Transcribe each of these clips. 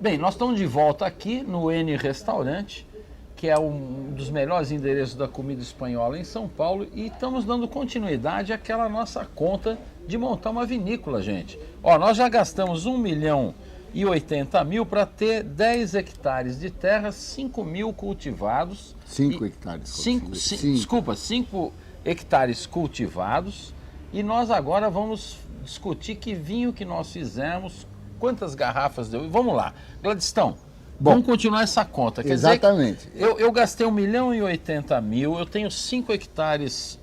Bem, nós estamos de volta aqui no N Restaurante, que é um dos melhores endereços da comida espanhola em São Paulo, e estamos dando continuidade àquela nossa conta de montar uma vinícola, gente. Ó, nós já gastamos 1.080.000 para ter 10 hectares de terra, 5.000 cultivados. 5 hectares. 5 hectares cultivados. E nós agora vamos discutir que vinho que nós fizemos, quantas garrafas deu. Vamos lá, Gladstone. Bom, vamos continuar essa conta. Quer exatamente. dizer, eu gastei 1.080.000, eu tenho 5 hectares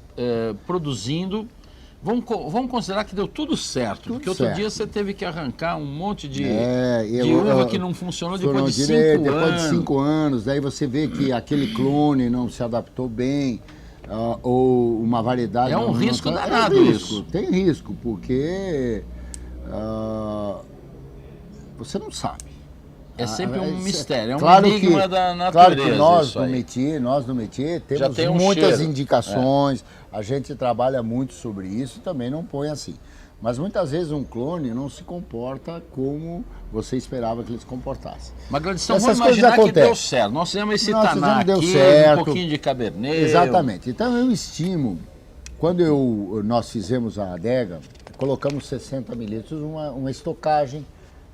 produzindo. Vamos considerar que deu tudo certo, porque outro dia você teve que arrancar um monte de uva que não funcionou depois de 5 anos. Depois de 5 anos, daí você vê que aquele clone não se adaptou bem, ou uma variedade... É um risco danado isso. Tem risco, porque você não sabe. É sempre um mistério, é um claro enigma da natureza. Claro que nós no métier temos muitas indicações, a gente trabalha muito sobre isso, também não põe assim. Mas muitas vezes um clone não se comporta como você esperava que ele se comportasse. Mas, Gladstone, vamos imaginar que deu certo. Nós fizemos esse taná aqui, um pouquinho de cabernet. Exatamente. Então eu estimo, quando nós fizemos a adega, colocamos 60 mililitros, uma estocagem,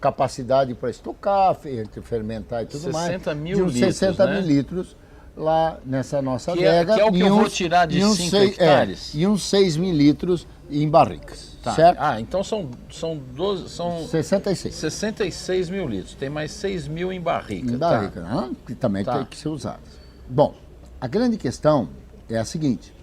capacidade para estocar, fermentar e tudo mais. 60 mil de uns litros, 60 né? mililitros lá nessa nossa adega. Que é o que eu vou tirar de 5 hectares. E uns 6 mililitros em barricas, tá. certo? Então são 66 mil litros. Tem mais 6 mil em barrica. Em barrica, tá. Que também tem que ser usadas. Bom, a grande questão é a seguinte.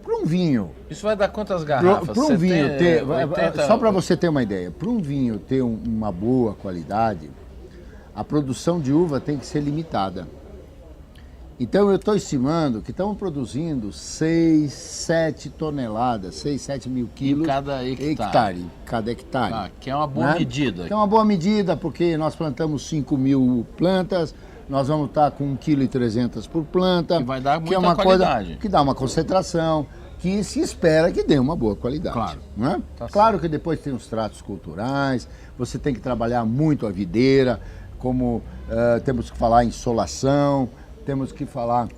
Para um vinho... Isso vai dar quantas garrafas? Para um vinho ter... 80... Só para você ter uma ideia, para um vinho ter uma boa qualidade, a produção de uva tem que ser limitada. Então eu estou estimando que estamos produzindo 6, 7 toneladas, 6, 7 mil quilos... Em cada hectare. Cada hectare. Ah, que é uma boa medida. Que é uma boa medida, porque nós plantamos 5.000 plantas... Nós vamos estar com 1,3 kg por planta. Que vai dar muita que é uma qualidade. Coisa que dá uma concentração, que se espera que dê uma boa qualidade. Claro. Não é? Claro que depois tem os tratos culturais, você tem que trabalhar muito a videira, como temos que falar em insolação, temos que falar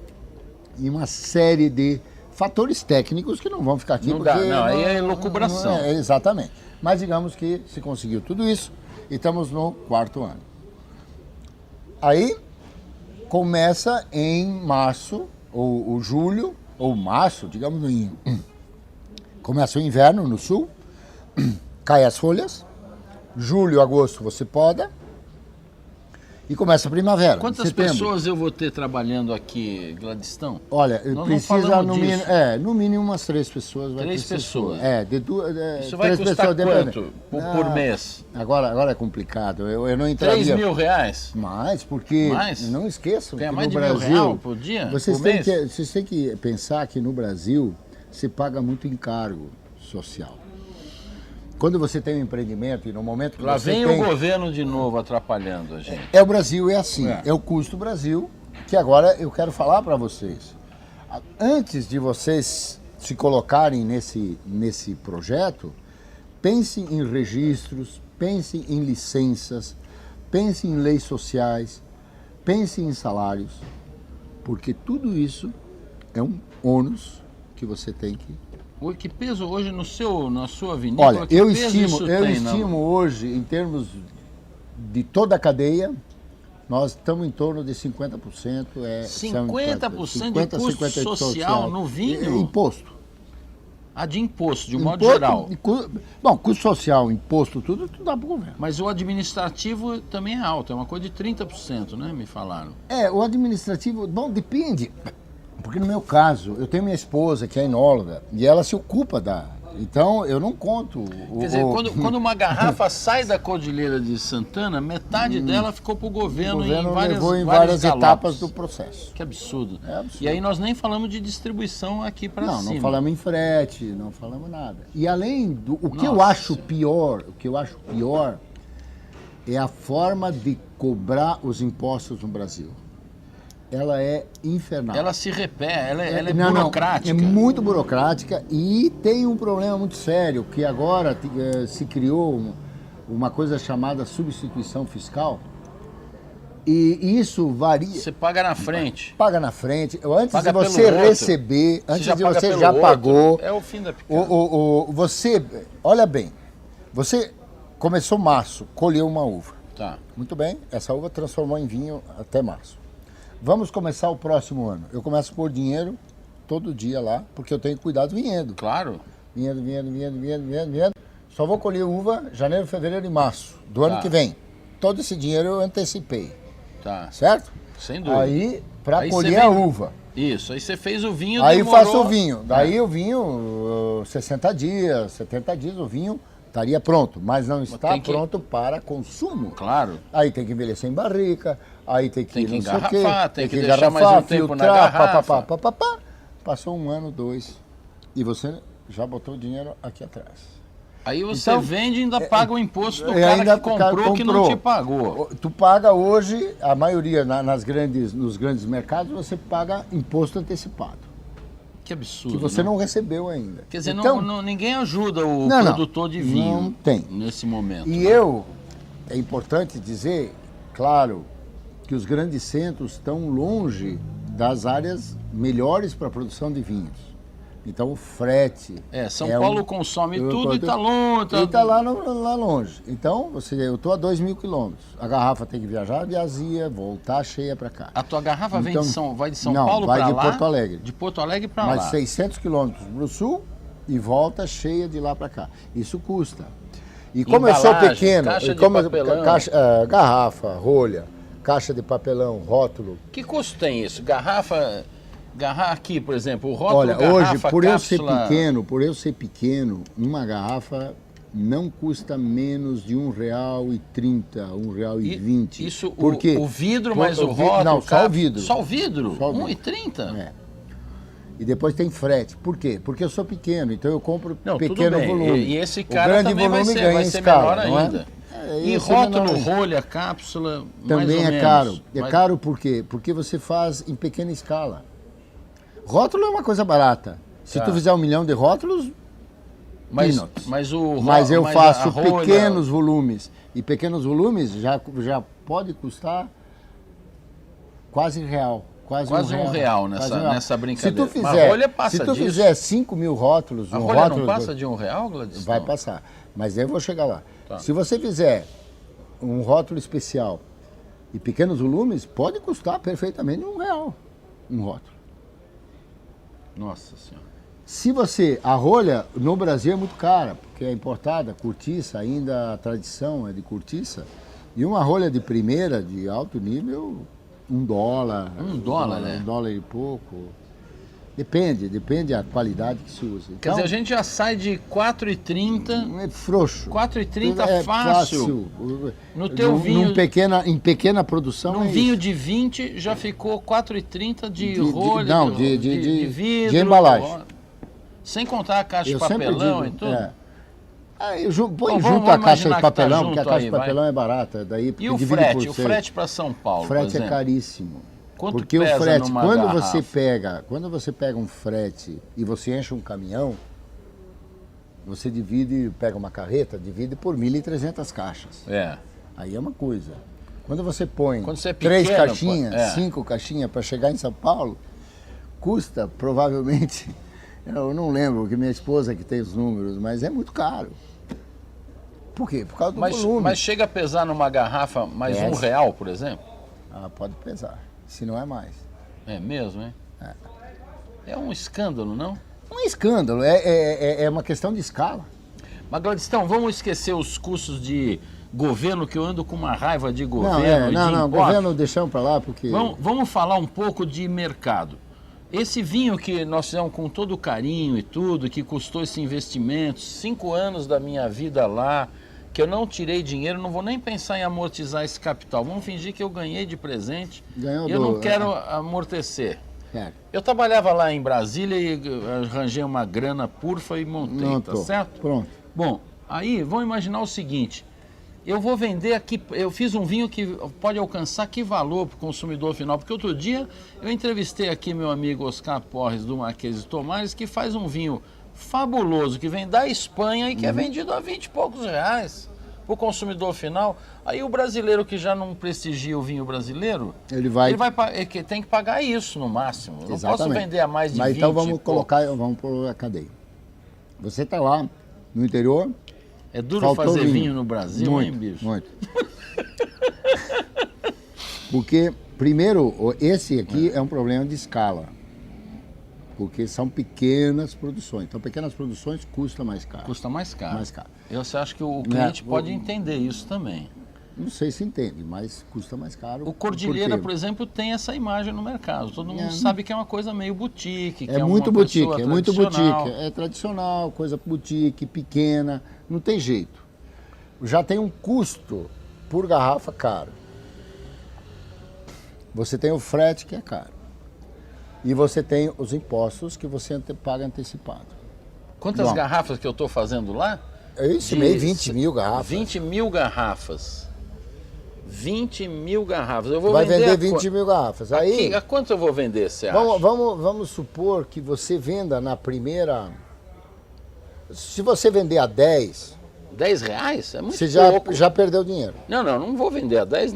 em uma série de fatores técnicos que não vão ficar aqui. Aí é elucubração. Exatamente. Mas digamos que se conseguiu tudo isso e estamos no 4º ano. Aí... começa em março, ou julho, ou março, digamos, começa o inverno no sul, cai as folhas, julho, agosto você poda, e começa a primavera. Quantas pessoas eu vou ter trabalhando aqui, Gladstone? Olha, precisa no mínimo umas 3 pessoas. 3 pessoas? Isso vai custar quanto por mês? Agora é complicado, eu não entraria... 3 mil reais? Mais, porque não esqueçam que mais no de Brasil... R$1.000 por dia? Vocês têm que pensar que no Brasil se paga muito encargo social. Quando você tem um empreendimento e no momento que lá você vem tem... o governo de novo atrapalhando a gente. O Brasil é assim, é o custo Brasil, que agora eu quero falar para vocês. Antes de vocês se colocarem nesse projeto, pensem em registros, pensem em licenças, pensem em leis sociais, pensem em salários, porque tudo isso é um ônus que você tem que... Que peso hoje na sua vinícola? Olha, eu estimo hoje, em termos de toda a cadeia, nós estamos em torno de 50%. 50% de custo social no vinho? Imposto. De imposto, de um modo geral. Bom, custo social, imposto, tudo dá para o governo. Mas o administrativo também é alto, é uma coisa de 30%, né? Me falaram. O administrativo, bom, depende. Porque no meu caso, eu tenho minha esposa que é enóloga e ela se ocupa da... Então, eu não conto... Quer dizer, quando uma garrafa sai da Cordilheira de Santana, metade dela ficou para o governo em várias etapas do processo. Que absurdo. É absurdo. E aí nós nem falamos de distribuição aqui para cima. Não falamos em frete, não falamos nada. E além do... O que eu acho pior é a forma de cobrar os impostos no Brasil. ela é infernal. Ela se repete, ela é burocrática. Não, é muito burocrática e tem um problema muito sério, que agora se criou uma coisa chamada substituição fiscal. E isso varia. Você paga na frente. Paga na frente. Antes paga de você receber, antes de você já pagou. É o fim da picada. Você, olha bem, você começou março, colheu uma uva. Tá. Muito bem, essa uva transformou em vinho até março. Vamos começar o próximo ano. Eu começo a pôr dinheiro todo dia lá, porque eu tenho que cuidar do vinhedo. Claro. Vinhedo. Só vou colher uva janeiro, fevereiro e março do ano que vem. Todo esse dinheiro eu antecipei. Tá. Certo? Sem dúvida. Aí, para colher a uva. Isso, aí você fez o vinho, aí demorou... faço o vinho. Daí o vinho, 60 dias, 70 dias, o vinho estaria pronto, mas não está pronto para consumo. Claro. Aí tem que envelhecer em barrica, aí tem que engarrafar, tem que deixar mais um tempo na garrafa. Passou 1 ano, 2, e você já botou o dinheiro aqui atrás. Aí você vende e ainda paga o imposto do cara que comprou que não te pagou. Tu paga hoje, a maioria nos grandes mercados, você paga imposto antecipado. Que absurdo. Que você não recebeu ainda. Quer dizer, então, ninguém ajuda o produtor de vinho não tem. Nesse momento. E é importante dizer, claro, que os grandes centros estão longe das áreas melhores para a produção de vinhos. Então o frete... São Paulo consome tudo e está longe. E está lá longe. Então, eu estou a 2.000 quilômetros. A garrafa tem que viajar vazia, voltar cheia para cá. A tua garrafa vai de São Paulo para lá? Vai de Porto Alegre. De Porto Alegre para lá. Mais 600 quilômetros para o sul e volta cheia de lá para cá. Isso custa. E como eu sou pequeno... Caixa de papelão. Garrafa, rolha, caixa de papelão, rótulo. Que custo tem isso? Garrafa aqui, por exemplo, o rótulo, olha, garrafa, hoje, por cápsula... eu ser pequeno, uma garrafa não custa menos de R$1,30, R$1,20. Isso, por quê? O vidro mais o rótulo? Não, só o vidro. Só o vidro? Só o vidro. R$1,30? É. E depois tem frete. Por quê? Porque eu sou pequeno, então eu compro pequeno volume. E esse cara o grande também volume vai ser menor ainda. E rótulo, rolha, cápsula, também mais ou é caro. menos. É caro por quê? Porque você faz em pequena escala. Rótulo é uma coisa barata. Se tu fizer 1 milhão de rótulos, mas eu faço pequenos volumes. E pequenos volumes já pode custar quase R$1. Quase R$1 nessa brincadeira. Se tu fizer 5 mil rótulos... A rolha não passa de R$1, Gladys? Vai passar. Mas eu vou chegar lá. Tá. Se você fizer um rótulo especial e pequenos volumes, pode custar perfeitamente R$1 um rótulo. Nossa Senhora. Se você... A rolha no Brasil é muito cara, porque é importada, cortiça, ainda a tradição é de cortiça. E uma rolha de primeira, de alto nível, $1. $1, né? $1 e pouco. Depende da qualidade que se usa. Então, quer dizer, a gente já sai de R$4,30... É frouxo. R$4,30 fácil. No teu vinho... Em pequena produção num vinho de 20 já ficou R$4,30 de rolha, de vidro... De embalagem. Sem contar a caixa de papelão e tudo. Põe junto a caixa de papelão, porque a caixa de papelão é barata. Daí, e o frete? O frete para São Paulo, o frete é caríssimo. Quanto porque pesa o frete, numa quando garrafa? você pega um frete e você enche um caminhão, você pega uma carreta, divide por 1.300 caixas. Aí é uma coisa. Quando você põe 3 caixinhas, 5 caixinhas para chegar em São Paulo, custa provavelmente, eu não lembro, que minha esposa que tem os números, mas é muito caro. Por quê? Por causa do volume. Mas chega a pesar numa garrafa mais R$1, por exemplo? Pode pesar, se não é mais. É mesmo, hein? É um escândalo, não? Um escândalo, é uma questão de escala. Mas, Gladstone, vamos esquecer os custos de governo, que eu ando com uma raiva de governo. Não, governo deixamos para lá, porque... Vamos falar um pouco de mercado. Esse vinho que nós fizemos com todo carinho e tudo, que custou esse investimento, 5 anos da minha vida lá, que eu não tirei dinheiro, não vou nem pensar em amortizar esse capital. Vamos fingir que eu ganhei de presente e eu não quero amortecer. Eu trabalhava lá em Brasília e arranjei uma grana purfa e montei, tá certo? Pronto. Bom, aí vamos imaginar o seguinte, eu vou vender aqui, eu fiz um vinho que pode alcançar que valor para o consumidor final? Porque outro dia eu entrevistei aqui meu amigo Oscar Porres do Marquês de Tomares, que faz um vinho fabuloso, que vem da Espanha e que é vendido a 20 e poucos reais para o consumidor final. Aí o brasileiro que já não prestigia o vinho brasileiro, ele tem que pagar isso no máximo. Eu não posso vender a mais de 20. Mas então vamos pôr a cadeia. Você está lá no interior. É duro fazer vinho no Brasil, muito, hein, bicho? Muito. Porque, primeiro, esse aqui é um problema de escala. Porque são pequenas produções. Então, pequenas produções custa mais caro. Custa mais caro. Mais caro. Você acha que o cliente pode entender isso também? Não sei se entende, mas custa mais caro. O Cordilheira, por exemplo, tem essa imagem no mercado. Todo mundo sabe que é uma coisa meio boutique. É muito boutique, é muito boutique. É tradicional, coisa boutique, pequena, não tem jeito. Já tem um custo por garrafa caro. Você tem o frete que é caro. E você tem os impostos que você paga antecipado. Quantas garrafas que eu estou fazendo lá? Eu estimei 20 mil garrafas. 20 mil garrafas. 20 mil garrafas. Eu vou Vai vender 20 mil garrafas. Aí, a quanto eu vou vender, você acha? Vamos supor que você venda na primeira... Se você vender a 10... 10 reais? É muito você pouco. já perdeu dinheiro. Não vou vender a 10.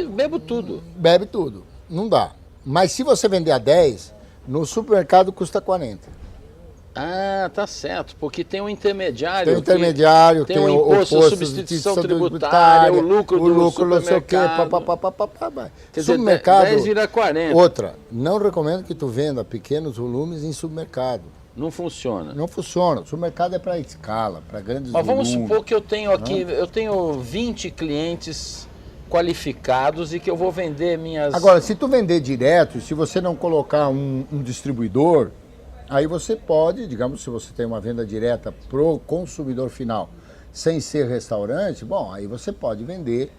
Bebo tudo. Bebe tudo. Não dá. Mas se você vender a 10, no supermercado custa 40. Ah, tá certo, porque tem um intermediário. Tem um intermediário, tem o imposto de substituição tributária, o lucro do supermercado. Não sei o quê, Quer supermercado, dizer, 10 vira 40. Outra, não recomendo que tu venda pequenos volumes em supermercado. Não funciona. Não funciona. O supermercado é para escala, para grandes volumes. Mas volumes. Vamos supor que eu tenho aqui, eu tenho 20 clientes qualificados e que eu vou vender minhas... Agora, se tu vender direto, se você não colocar um distribuidor... Aí você pode, digamos, se você tem uma venda direta pro consumidor final, sem ser restaurante, bom, aí você pode vender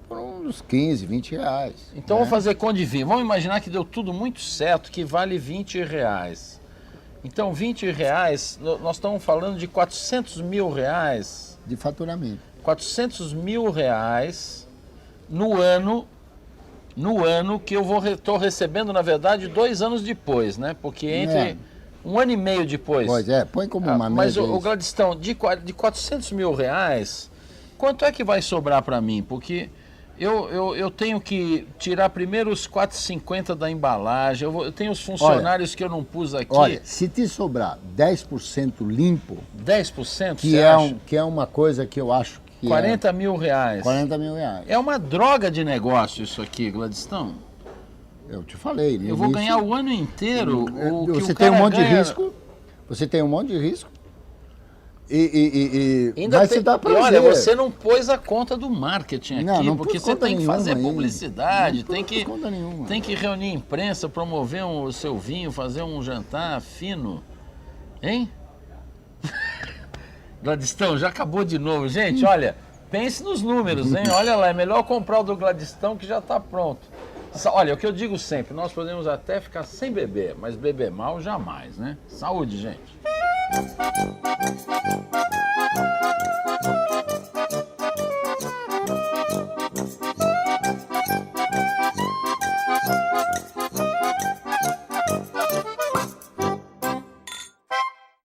por uns 15, 20 reais. Então vamos fazer conta de vinho. Vamos imaginar que deu tudo muito certo, que vale 20 reais. Então 20 reais, nós estamos falando de 400 mil reais. De faturamento. 400 mil reais no ano que eu estou recebendo, na verdade, 2 anos depois, né? Porque entre 1 ano e meio depois. Pois é, põe como uma média. Mas, o Gladstone, de 400 mil reais, quanto é que vai sobrar para mim? Porque eu tenho que tirar primeiro os 4,50 da embalagem, eu tenho os funcionários que eu não pus aqui. Olha, se te sobrar 10% limpo... 10%? Que é uma coisa que eu acho... 40 mil reais. 40 mil reais. É uma droga de negócio isso aqui, Gladstone. Eu te falei. Eu vou ganhar o ano inteiro o que você o tem cara um monte ganha... de risco. Você tem um monte de risco. Ainda se dá prazer. Olha, você não pôs a conta do marketing aqui, não porque você tem que fazer publicidade, tem que reunir imprensa, promover o seu vinho, fazer um jantar fino. Hein? Gladstone, já acabou de novo. Gente, olha, pense nos números, hein? Olha lá, é melhor comprar o do Gladstone que já está pronto. Olha, o que eu digo sempre, nós podemos até ficar sem beber, mas beber mal jamais, né? Saúde, gente.